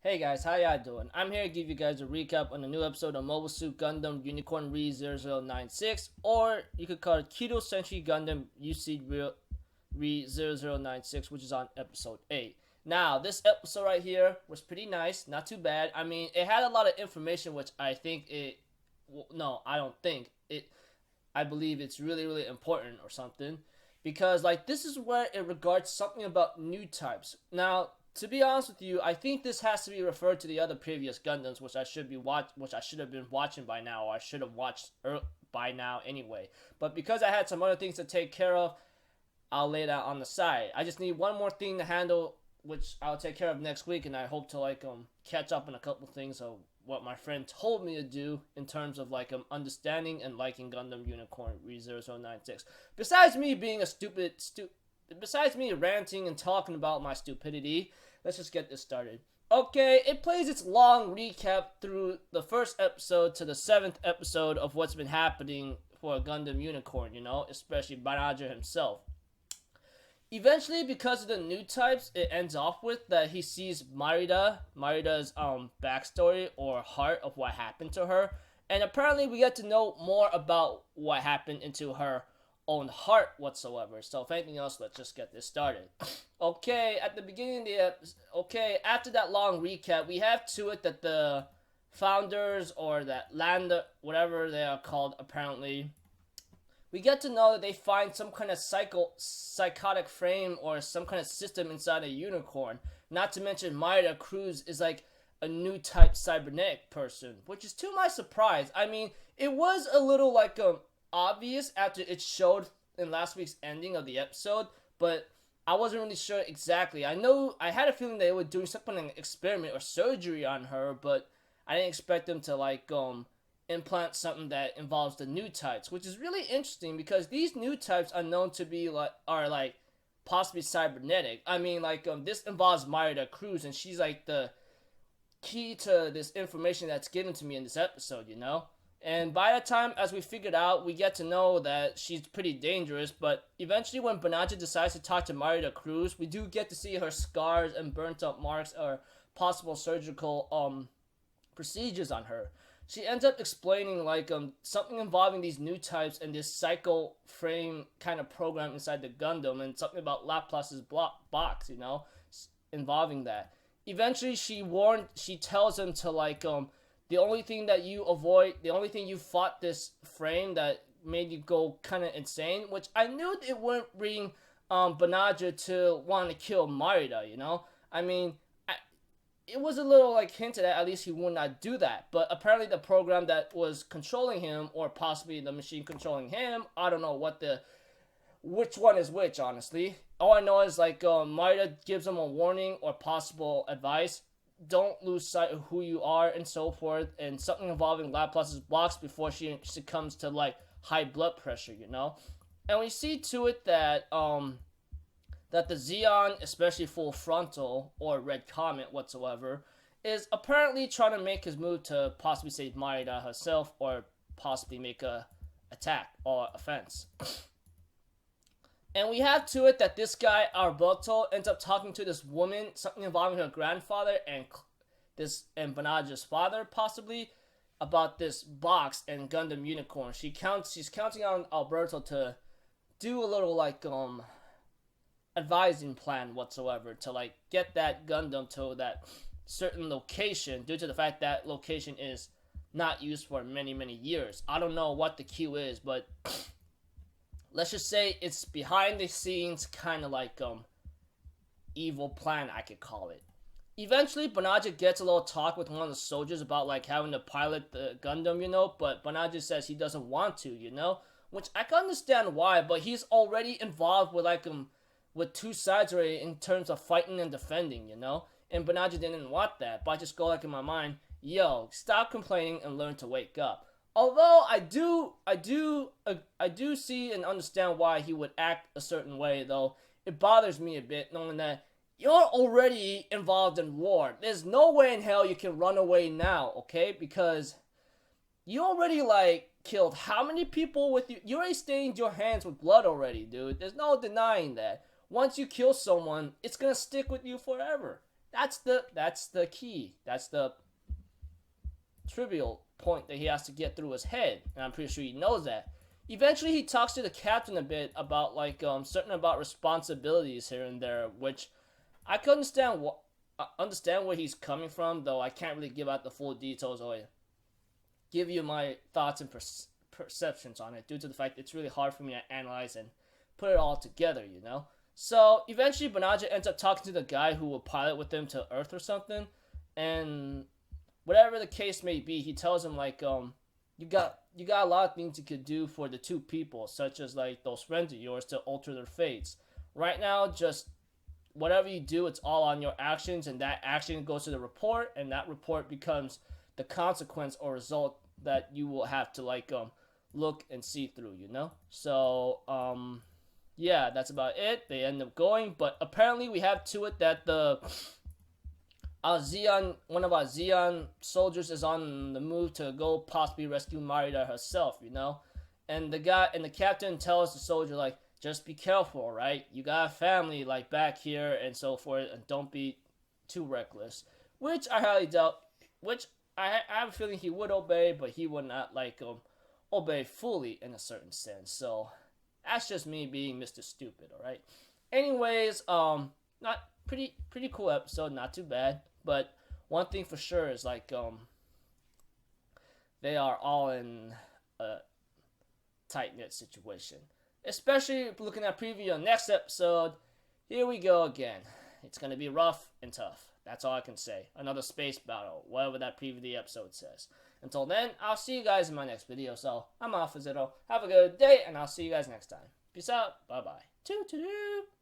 Hey guys, how y'all doing? I'm here to give you guys a recap on a new episode of Mobile Suit Gundam Unicorn RE 0096, or you could call it Keto Senshi Gundam UC RE 0096, which is on episode 8. Now, this episode right here was pretty nice, not too bad. I mean, it had a lot of information, which I think it. No, I don't think it. I believe it's really, really important or something. Because, like, this is where it regards something about new types. Now, to be honest with you, I think this has to be referred to the other previous Gundams, which I should have been watching by now, or I should have watched by now anyway. But because I had some other things to take care of, I'll lay that on the side. I just need one more thing to handle, which I'll take care of next week, and I hope to catch up on a couple things of what my friend told me to do in terms of understanding and liking Gundam Unicorn RE 0096. Besides me being besides me ranting and talking about my stupidity, let's just get this started. Okay, it plays its long recap through the first episode to the 7th episode of what's been happening for Gundam Unicorn, especially Banaja himself. Eventually, because of the new types, it ends off with that he sees Marida's backstory or heart of what happened to her, and apparently we get to know more about what happened into her own heart whatsoever. So if anything else, let's just get this started. Okay, at the beginning of the episode, after that long recap, we have to it that the founders or that land, whatever they are called, apparently, we get to know that they find some kind of psychotic frame or some kind of system inside a unicorn. Not to mention Maida Cruz is like a new type cybernetic person, which is to my surprise. I mean, it was a little obvious after it showed in last week's ending of the episode, but I wasn't really sure exactly. I had a feeling they were doing some kind of experiment or surgery on her, but I didn't expect them to implant something that involves the new types, which is really interesting because these new types are known to be possibly cybernetic. I mean, this involves Maida Cruz, and she's like the key to this information that's given to me in this episode, And by the time, as we figured out, we get to know that she's pretty dangerous, but eventually when Banaja decides to talk to Maida Cruz, we do get to see her scars and burnt up marks or possible surgical procedures on her. She ends up explaining something involving these new types and this psycho frame kind of program inside the Gundam, and something about Laplace's box, involving that. Eventually, she tells him to the only thing you fought this frame that made you go kind of insane, which I knew it wouldn't bring Banaja to want to kill Marida, I mean, it was a little hinted at least he would not do that, but apparently the program that was controlling him, or possibly the machine controlling him, I don't know which one is which, honestly. All I know is Marida gives him a warning or possible advice: don't lose sight of who you are and so forth, and something involving Laplace's blocks before she succumbs to high blood pressure, And we see to it that that the Zeon, especially Full Frontal or Red Comet whatsoever, is apparently trying to make his move to possibly save Marida herself, or possibly make a attack or offense. And we have to it that this guy, Alberto, ends up talking to this woman, something involving her grandfather and Banaja's father, possibly, about this box and Gundam Unicorn. She's counting on Alberto to do a little advising plan whatsoever to get that Gundam to that certain location, due to the fact that location is not used for many years. I don't know what the Q is, but let's just say it's behind the scenes kind of evil plan, I could call it. Eventually Banaja gets a little talk with one of the soldiers about having to pilot the Gundam, but Banaja says he doesn't want to, which I can understand why, but he's already involved with two sides already in terms of fighting and defending, And Banaja didn't want that, but I just go in my mind, yo, stop complaining and learn to wake up. Although I do see and understand why he would act a certain way, though it bothers me a bit knowing that you're already involved in war. There's no way in hell you can run away now, okay? Because you already killed how many people with you? You already stained your hands with blood already, dude. There's no denying that. Once you kill someone, it's gonna stick with you forever. That's the key. That's the trivial point that he has to get through his head, and I'm pretty sure he knows that. Eventually, he talks to the captain a bit about like certain about responsibilities here and there, which I can understand where he's coming from, though I can't really give out the full details or give you my thoughts and perceptions on it, due to the fact that it's really hard for me to analyze and put it all together, you know? So, eventually, Bonaja ends up talking to the guy who will pilot with him to Earth or something, and whatever the case may be, he tells him, like, you got a lot of things you could do for the two people, such as, like, those friends of yours to alter their fates. Right now, just whatever you do, it's all on your actions, and that action goes to the report, and that report becomes the consequence or result that you will have to, like, look and see through, you know? So, yeah, that's about it. They end up going, but apparently we have to it that one of our Zeon soldiers is on the move to go possibly rescue Marita herself, you know? And the captain tells the soldier, like, just be careful, right? You got a family, like, back here and so forth, and don't be too reckless. Which I highly doubt, which I have a feeling he would obey, but he would not, like, obey fully in a certain sense. So, that's just me being Mr. Stupid, alright? Anyways, not pretty cool episode, not too bad. But one thing for sure is, like, they are all in a tight-knit situation. Especially looking at preview on next episode, here we go again. It's going to be rough and tough. That's all I can say. Another space battle, whatever that preview of the episode says. Until then, I'll see you guys in my next video. So, I'm off, Zitto. Have a good day, and I'll see you guys next time. Peace out. Bye-bye. Toot-toot-toot.